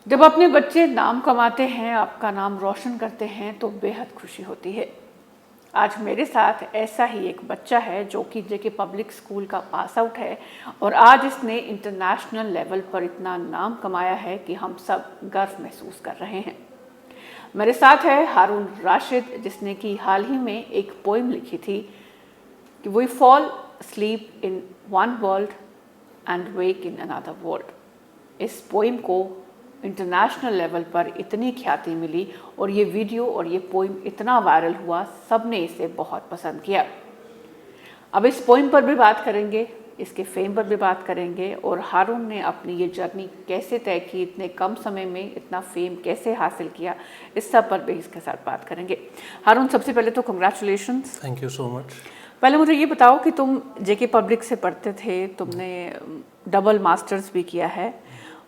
जब अपने बच्चे नाम कमाते हैं, आपका नाम रोशन करते हैं तो बेहद खुशी होती है। आज मेरे साथ ऐसा ही एक बच्चा है जो कि जेके पब्लिक स्कूल का पास आउट है और आज इसने इंटरनेशनल लेवल पर इतना नाम कमाया है कि हम सब गर्व महसूस कर रहे हैं। मेरे साथ है हारून राशिद, जिसने कि हाल ही में एक पोइम लिखी थी कि we fall sleep in one world and wake in another world. इस पोइम को इंटरनेशनल लेवल पर इतनी ख्याति मिली और ये वीडियो और ये पोइम इतना वायरल हुआ, सब ने इसे बहुत पसंद किया। अब इस पोइम पर भी बात करेंगे, इसके फेम पर भी बात करेंगे और हारून ने अपनी ये जर्नी कैसे तय की, इतने कम समय में इतना फेम कैसे हासिल किया, इस सब पर भी इसके साथ बात करेंगे। हारून, सबसे पहले तो congratulations. Thank you so much. पहले मुझे ये बताओ कि तुम जेके पब्लिक से पढ़ते थे, तुमने डबल मास्टर्स भी किया है,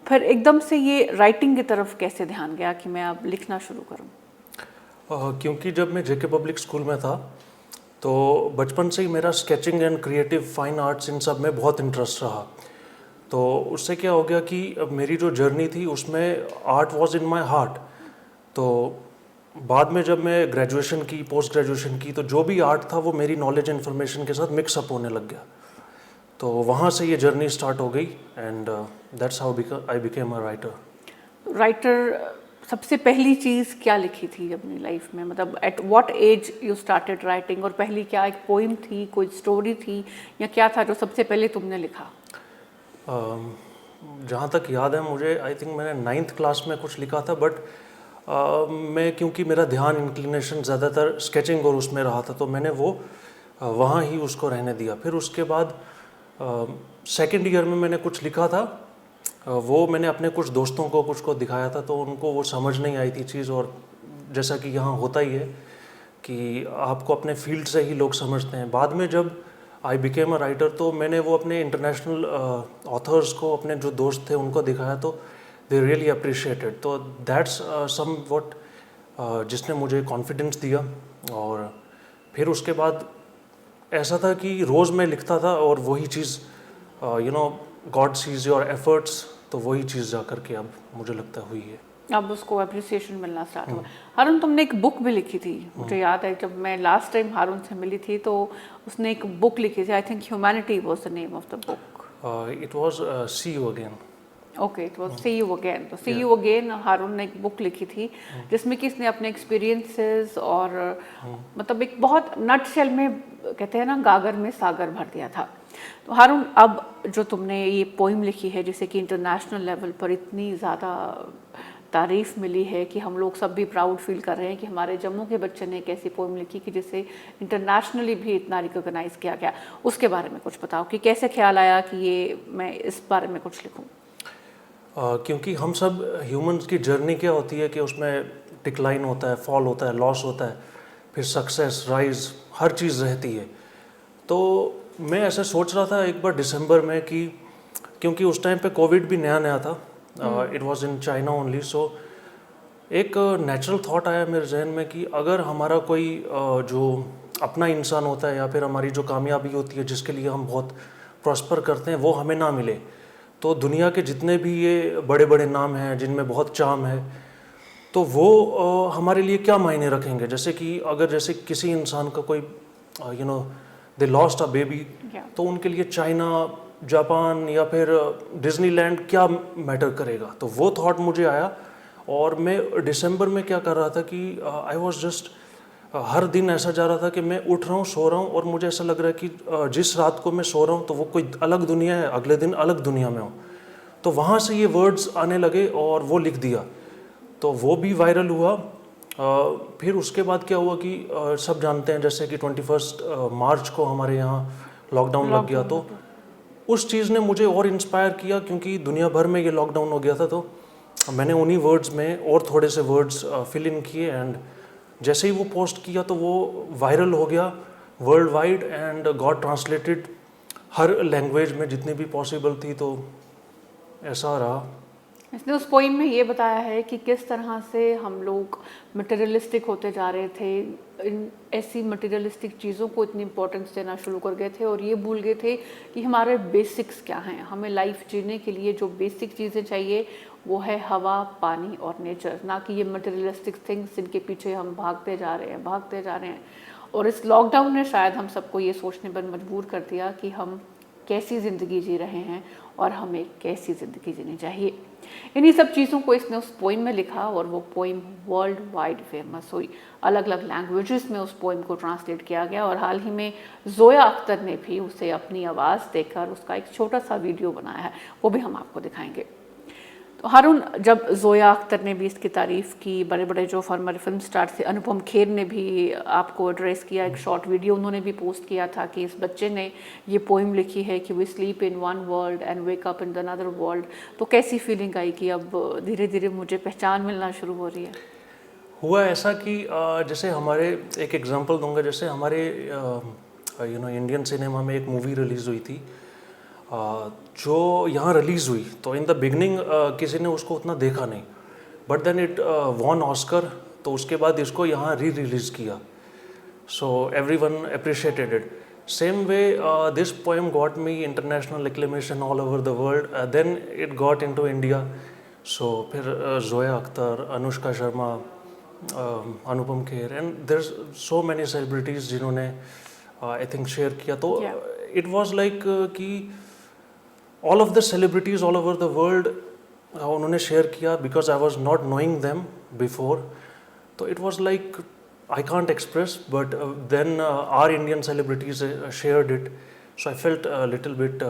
फिर एकदम से ये राइटिंग की तरफ कैसे ध्यान गया कि मैं अब लिखना शुरू करूं? क्योंकि जब मैं जेके पब्लिक स्कूल में था तो बचपन से ही मेरा sketching and creative fine arts इन सब में बहुत इंटरेस्ट रहा। तो उससे क्या हो गया कि अब मेरी जो जर्नी थी उसमें art was in my heart. तो बाद में जब मैं ग्रेजुएशन की, पोस्ट ग्रेजुएशन की, तो जो भी आर्ट था वो मेरी नॉलेज इन्फॉर्मेशन के साथ मिक्सअप होने लग गया। तो वहाँ से ये जर्नी स्टार्ट हो गई and that's how I became a writer. Writer, सबसे पहली चीज़ क्या लिखी थी अपनी लाइफ में? मतलब at what age you started writing? और पहली क्या एक पोइम थी, कोई स्टोरी थी, या क्या था जो सबसे पहले तुमने लिखा? जहाँ तक याद है मुझे, आई थिंक मैंने 9th क्लास में कुछ लिखा था, बट मैं, क्योंकि मेरा ध्यान, इंक्लिनेशन ज़्यादातर स्केचिंग और उसमें रहा था, तो मैंने वो वहाँ ही उसको रहने दिया। फिर उसके बाद सेकेंड ईयर में मैंने कुछ लिखा था, वो मैंने अपने कुछ दोस्तों को कुछ को दिखाया था, तो उनको वो समझ नहीं आई थी चीज़। और जैसा कि यहाँ होता ही है कि आपको अपने फील्ड से ही लोग समझते हैं। बाद में जब आई बिकेम अ राइटर तो मैंने वो अपने इंटरनेशनल ऑथर्स को, अपने जो दोस्त थे उनको दिखाया, तो दे रियली अप्रिशिएटेड। तो दैट्स सम व्हाट जिसने मुझे कॉन्फिडेंस दिया। और फिर उसके बाद ऐसा था कि रोज़ मैं लिखता था और वही चीज़, गॉड सीज योर एफर्ट्स, तो वही चीज़ जा करके अब मुझे लगता हुई है। अब उसको अप्रिसिएशन मिलना स्टार्ट हुआ। हारून, तुमने एक बुक भी लिखी थी, मुझे याद है जब मैं लास्ट टाइम हारून से मिली थी तो उसने एक बुक लिखी थी, I think humanity was the name of the book. It was see you again. Okay, it was see you again. तो सी यू अगेन हारून ने एक बुक लिखी थी जिसमें कि इसने अपने एक्सपीरियंसेस और मतलब एक बहुत नटशेल में, कहते हैं ना, गागर में सागर भर दिया था। तो हारून, अब जो तुमने ये पोइम लिखी है जिसे कि इंटरनेशनल लेवल पर इतनी ज़्यादा तारीफ़ मिली है कि हम लोग सब भी प्राउड फील कर रहे हैं कि हमारे जम्मू के बच्चे ने एक ऐसी पोइम लिखी कि जिसे इंटरनेशनली भी इतना रिकॉग्नाइज किया गया, उसके बारे में कुछ बताओ कि कैसे ख्याल आया कि ये मैं इस बारे में कुछ लिखूं? क्योंकि हम सब ह्यूमंस की जर्नी क्या होती है कि उसमें डिक्लाइन होता है, फॉल होता है, लॉस होता है, फिर सक्सेस, राइज, हर चीज़ रहती है। तो मैं ऐसे सोच रहा था एक बार दिसंबर में कि, क्योंकि उस टाइम पे कोविड भी नया नया था, it was in China only, so एक नेचुरल थॉट आया मेरे जहन में कि अगर हमारा कोई जो अपना इंसान होता है या फिर हमारी जो कामयाबी होती है जिसके लिए हम बहुत प्रॉस्पर करते हैं वो हमें ना मिले, तो दुनिया के जितने भी ये बड़े बड़े नाम हैं जिनमें बहुत चार्म है, तो वो हमारे लिए क्या मायने रखेंगे। जैसे कि अगर जैसे किसी इंसान का कोई दे लॉस्ट अ बेबी, तो उनके लिए चाइना, जापान या फिर डिज्नीलैंड क्या मैटर करेगा। तो वो थॉट मुझे आया और मैं दिसंबर में क्या कर रहा था कि आई वॉज जस्ट, हर दिन ऐसा जा रहा था कि मैं उठ रहा हूँ, सो रहा हूँ और मुझे ऐसा लग रहा है कि जिस रात को मैं सो रहा हूँ तो वो कोई अलग दुनिया है, अगले दिन अलग दुनिया में हूँ। तो वहाँ से ये वर्ड्स आने लगे और वो लिख दिया, तो वो भी वायरल हुआ। फिर उसके बाद क्या हुआ कि सब जानते हैं जैसे कि 21 मार्च को हमारे यहाँ लॉकडाउन लग गया, तो उस चीज़ ने मुझे और इंस्पायर किया क्योंकि दुनिया भर में ये लॉकडाउन हो गया था। तो मैंने उन्हीं वर्ड्स में और थोड़े से वर्ड्स फिल इन किए एंड जैसे ही वो पोस्ट किया तो वो वायरल हो गया world wide and got translated her language में जितनी भी पॉसिबल थी। तो ऐसा रहा। इसने उस पोइम में ये बताया है कि किस तरह से हम लोग मटेरियलिस्टिक होते जा रहे थे, इन ऐसी मटेरियलिस्टिक चीज़ों को इतनी इंपॉर्टेंस देना शुरू कर गए थे और ये भूल गए थे कि हमारे बेसिक्स क्या हैं। हमें लाइफ जीने के लिए जो बेसिक चीज़ें चाहिए वो है हवा, पानी और नेचर, ना कि ये मटेरियलिस्टिक थिंग्स जिनके पीछे हम भागते जा रहे हैं। और इस लॉकडाउन ने शायद हम सबको ये सोचने पर मजबूर कर दिया कि हम कैसी ज़िंदगी जी रहे हैं और हमें कैसी ज़िंदगी जीनी चाहिए। इन्हीं सब चीज़ों को इसने उस पोइम में लिखा और वो पोइम वर्ल्ड वाइड फेमस हुई। अलग अलग लैंग्वेजेस में उस पोइम को ट्रांसलेट किया गया और हाल ही में ज़ोया अख्तर ने भी उसे अपनी आवाज़ देकर उसका एक छोटा सा वीडियो बनाया है, वो भी हम आपको दिखाएंगे। तो हारून, जब ज़ोया अख्तर ने भी इसकी तारीफ़ की, बड़े बड़े जो फॉर्मर फिल्म स्टार थे, अनुपम खेर ने भी आपको एड्रेस किया, एक शॉर्ट वीडियो उन्होंने भी पोस्ट किया था कि इस बच्चे ने ये पोइम लिखी है कि we sleep in one world and wake up in the another world, तो कैसी फीलिंग आई कि अब धीरे धीरे मुझे पहचान मिलना शुरू हो रही है? हुआ ऐसा कि जैसे हमारे, एक एग्जांपल दूंगा, जैसे हमारे इंडियन सिनेमा में एक मूवी रिलीज़ हुई थी जो यहाँ रिलीज़ हुई, तो इन द बिगनिंग किसी ने उसको उतना देखा नहीं, but then it won Oscar, तो उसके बाद इसको यहाँ रिलीज़ किया, so everyone appreciated it. Same way this poem got me international acclamation all over the world, then it got into India. So फिर Zoya Akhtar, Anushka Sharma, Anupam Kher and there so many celebrities जिन्होंने I think share किया। तो it was like कि all of the celebrities all over the world उन्होंने share किया, because I was not knowing them before, तो it was like I can't express, but then our Indian celebrities shared it, so I felt little bit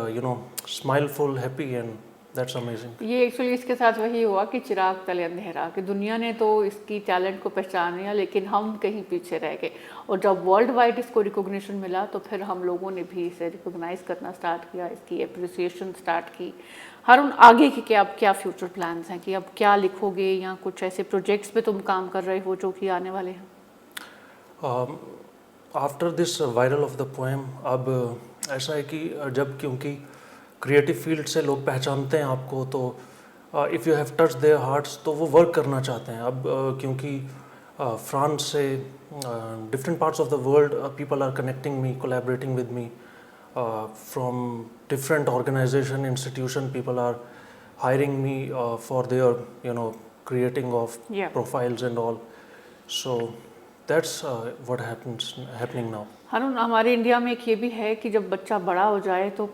smileful, happy, and that's amazing. ये actually इसके साथ वही हुआ कि चिराग तले अंधेरा, कि दुनिया ने तो इसकी टैलेंट को पहचान लिया लेकिन हम कहीं पीछे रह गए, और जब वर्ल्ड वाइड इसको रिकॉग्निशन मिला तो फिर हम लोगों ने भी इसे रिकॉग्नाइज करना स्टार्ट किया, इसकी अप्रिसिएशन स्टार्ट की। हारून, आगे के क्या फ्यूचर प्लान्स हैं, कि अब क्या लिखोगे या कुछ ऐसे प्रोजेक्ट्स पे तुम काम कर रहे हो जो कि आने वाले हैं? After this viral of the poem, अब ऐसा है कि जब, क्योंकि क्रिएटिव फील्ड से लोग पहचानते हैं आपको, तो if you have touch there hearts, तो वो वर्क करना चाहते हैं। अब क्योंकि फ्रांस से, different parts of the world people are connecting me, collaborating with me, from different organisation, institution, people are hiring me for their creating of profiles and all, so that's what happening now. हारून, हमारे India में एक ये भी है कि जब बच्चा बड़ा हो जाए तो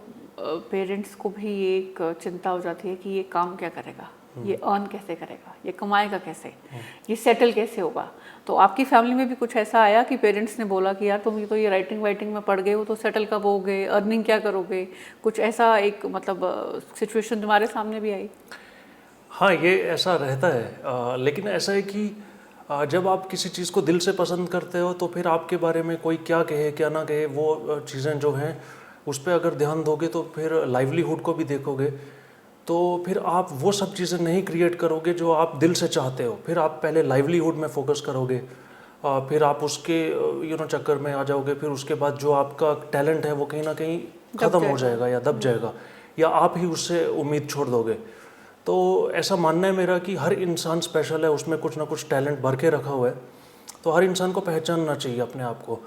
पेरेंट्स को भी ये एक चिंता हो जाती है कि ये काम क्या करेगा, ये अर्न कैसे करेगा, ये कमाएगा कैसे, ये सेटल कैसे होगा। तो आपकी फैमिली में भी कुछ ऐसा आया कि पेरेंट्स ने बोला कि यार तुम ये राइटिंग वाइटिंग में पढ़ गए हो तो सेटल कब होगे, अर्निंग क्या करोगे, कुछ ऐसा एक मतलब सिचुएशन तुम्हारे सामने भी आई? हाँ, ये ऐसा रहता है, लेकिन ऐसा है कि जब आप किसी चीज़ को दिल से पसंद करते हो तो फिर आपके बारे में कोई क्या कहे क्या ना कहे, वो चीज़ें जो हैं उस पर अगर ध्यान दोगे तो फिर लाइवलीहुड को भी देखोगे, तो फिर आप वो सब चीज़ें नहीं क्रिएट करोगे जो आप दिल से चाहते हो। फिर आप पहले लाइवलीहुड में फोकस करोगे, फिर आप उसके चक्कर में आ जाओगे, फिर उसके बाद जो आपका टैलेंट है वो कहीं ना कहीं ख़त्म हो जाएगा या दब जाएगा, या आप ही उससे उम्मीद छोड़ दोगे। तो ऐसा मानना है मेरा कि हर इंसान स्पेशल है, उसमें कुछ ना कुछ टैलेंट भर के रखा हुआ है, तो हर इंसान को पहचानना चाहिए अपने आप को,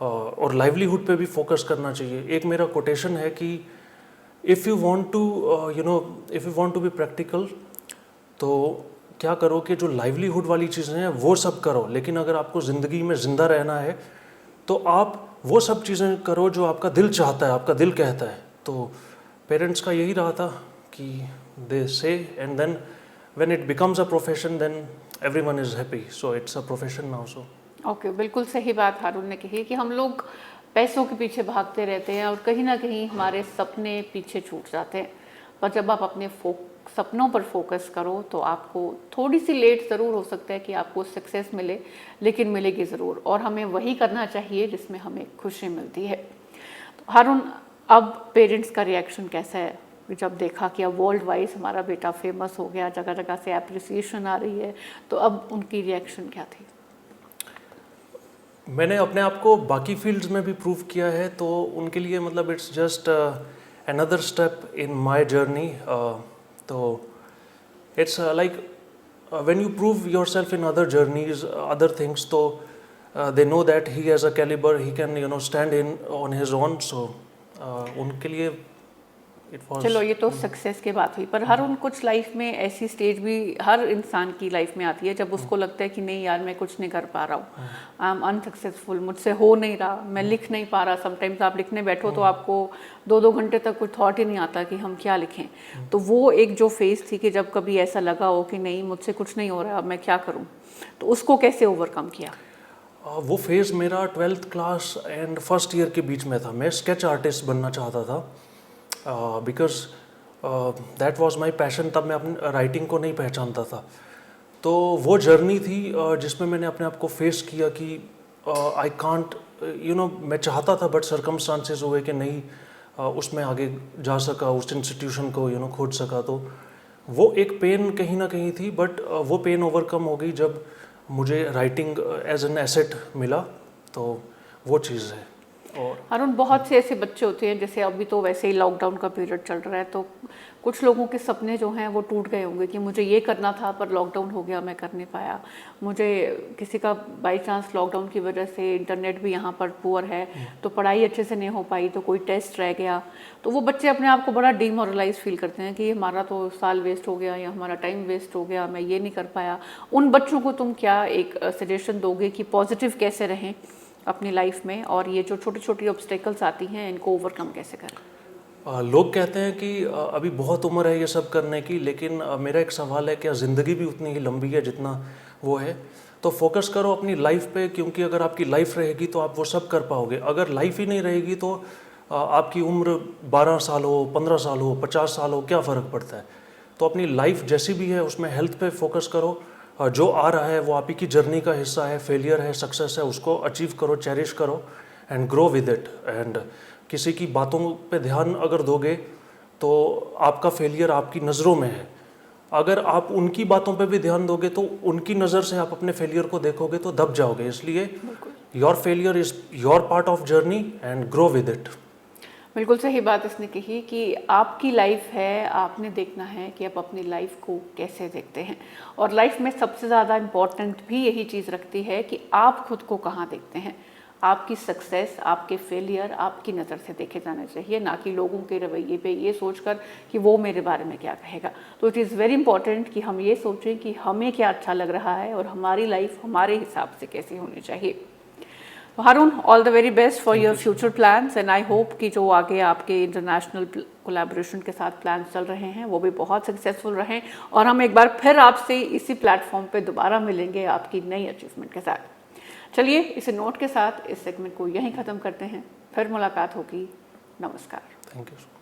और लाइवलीहुड पे भी फोकस करना चाहिए। एक मेरा कोटेशन है कि if you want to be practical, तो क्या करो कि जो लाइवलीहुड वाली चीज़ें हैं वो सब करो, लेकिन अगर आपको ज़िंदगी में ज़िंदा रहना है तो आप वो सब चीज़ें करो जो आपका दिल चाहता है, आपका दिल कहता है। तो पेरेंट्स का यही रहा था कि they say, and then when it becomes a profession then everyone is happy, so it's a profession now. So okay, बिल्कुल सही बात हारून ने कही कि हम लोग पैसों के पीछे भागते रहते हैं और कहीं ना कहीं हमारे सपने पीछे छूट जाते हैं, पर जब आप अपने सपनों पर फोकस करो तो आपको थोड़ी सी लेट ज़रूर हो सकता है कि आपको सक्सेस मिले, लेकिन मिलेगी ज़रूर, और हमें वही करना चाहिए जिसमें हमें खुशी मिलती है। तो हारून, अब पेरेंट्स का रिएक्शन कैसा है जब देखा कि अब वर्ल्ड वाइज हमारा बेटा फेमस हो गया, जगह जगह से अप्रिसिएशन आ रही है, तो अब उनकी रिएक्शन क्या थी? मैंने अपने आप को बाकी फील्ड्स में भी प्रूव किया है, तो उनके लिए मतलब it's just another step in my journey. तो it's like when you prove yourself in other journeys, other things, तो they know that he has a calibre, he can stand in on his own, so उनके लिए it was. चलो ये तो success की बात हुई, पर हर उन कुछ लाइफ में ऐसी स्टेज भी हर इंसान की लाइफ में आती है जब उसको लगता है कि नहीं यार मैं कुछ नहीं कर पा रहा हूँ, आई एम अनसक्सेसफुल, मुझसे हो नहीं रहा, मैं लिख नहीं पा रहा। समटाइम्स आप लिखने बैठो तो आपको 2-2 घंटे तक कुछ थॉट ही नहीं आता कि हम क्या लिखें। तो वो एक जो फेज थी कि जब कभी ऐसा लगा हो कि नहीं मुझसे कुछ नहीं हो रहा, अब मैं क्या करूँ, तो उसको कैसे ओवरकम किया? वो फेज़ मेरा 12th class and first year के बीच में था। मैं स्केच आर्टिस्ट बनना चाहता था because that was my passion. तब मैं अपनी राइटिंग को नहीं पहचानता था। तो वो जर्नी थी जिसमें मैंने अपने आप को फेस किया कि आई कांट मैं चाहता था बट सर्कमस्टांसेस हुए कि नहीं उसमें आगे जा सका, उस इंस्टीट्यूशन को खोज सका। तो वो एक पेन कहीं ना कहीं थी, बट वो पेन ओवरकम हो गई जब मुझे राइटिंग एज एन एसेट मिला। तो वो चीज़ है। और अरुण, बहुत से ऐसे बच्चे होते हैं, जैसे अभी तो वैसे ही लॉकडाउन का पीरियड चल रहा है, तो कुछ लोगों के सपने जो हैं वो टूट गए होंगे कि मुझे ये करना था पर लॉकडाउन हो गया, मैं कर नहीं पाया। मुझे किसी का बाय चांस लॉकडाउन की वजह से इंटरनेट भी यहाँ पर पुअर है तो पढ़ाई अच्छे से नहीं हो पाई, तो कोई टेस्ट रह गया। तो वो बच्चे अपने आप को बड़ा डीमोरलाइज फील करते हैं कि हमारा तो साल वेस्ट हो गया या हमारा टाइम वेस्ट हो गया, मैं ये नहीं कर पाया। उन बच्चों को तुम क्या एक सजेशन दोगे कि पॉजिटिव कैसे रहें अपनी लाइफ में, और ये जो छोटी छोटी ऑब्स्टेकल्स आती हैं इनको ओवरकम कैसे करें? लोग कहते हैं कि अभी बहुत उम्र है ये सब करने की, लेकिन मेरा एक सवाल है, क्या ज़िंदगी भी उतनी ही लंबी है जितना वो है? तो फोकस करो अपनी लाइफ पे, क्योंकि अगर आपकी लाइफ रहेगी तो आप वो सब कर पाओगे। अगर लाइफ ही नहीं रहेगी तो आपकी उम्र 12 साल हो, 15 साल हो, 50 साल हो, क्या फ़र्क पड़ता है? तो अपनी लाइफ जैसी भी है उसमें हेल्थ पे फोकस करो। जो आ रहा है वो आप ही की जर्नी का हिस्सा है, फेलियर है, सक्सेस है, उसको अचीव करो, चेरिश करो and grow with it. And किसी की बातों पे ध्यान अगर दोगे तो आपका फेलियर आपकी नज़रों में है। अगर आप उनकी बातों पे भी ध्यान दोगे तो उनकी नज़र से आप अपने फेलियर को देखोगे तो दब जाओगे। इसलिए your failure is your part of journey and grow with it. बिल्कुल सही बात इसने कही कि आपकी लाइफ है, आपने देखना है कि आप अपनी लाइफ को कैसे देखते हैं। और लाइफ में सबसे ज़्यादा इम्पॉर्टेंट भी यही चीज़ रखती है कि आप खुद को कहाँ देखते हैं। आपकी सक्सेस, आपके फेलियर आपकी नज़र से देखे जाने चाहिए, ना कि लोगों के रवैये पे ये सोचकर कि वो मेरे बारे में क्या कहेगा। तो इट इज़ वेरी इंपॉर्टेंट कि हम ये सोचें कि हमें क्या अच्छा लग रहा है और हमारी लाइफ हमारे हिसाब से कैसी होनी चाहिए। Haroon, all the very best for your future plans, and I hope कि जो आगे आपके इंटरनेशनल कोलैबोरेशन के साथ प्लान्स चल रहे हैं वो भी बहुत सक्सेसफुल रहें, और हम एक बार फिर आपसे इसी प्लेटफॉर्म पे दोबारा मिलेंगे आपकी नई अचीवमेंट के साथ। चलिए इस नोट के साथ इस सेगमेंट को यहीं ख़त्म करते हैं, फिर मुलाकात होगी। नमस्कार। Thank you.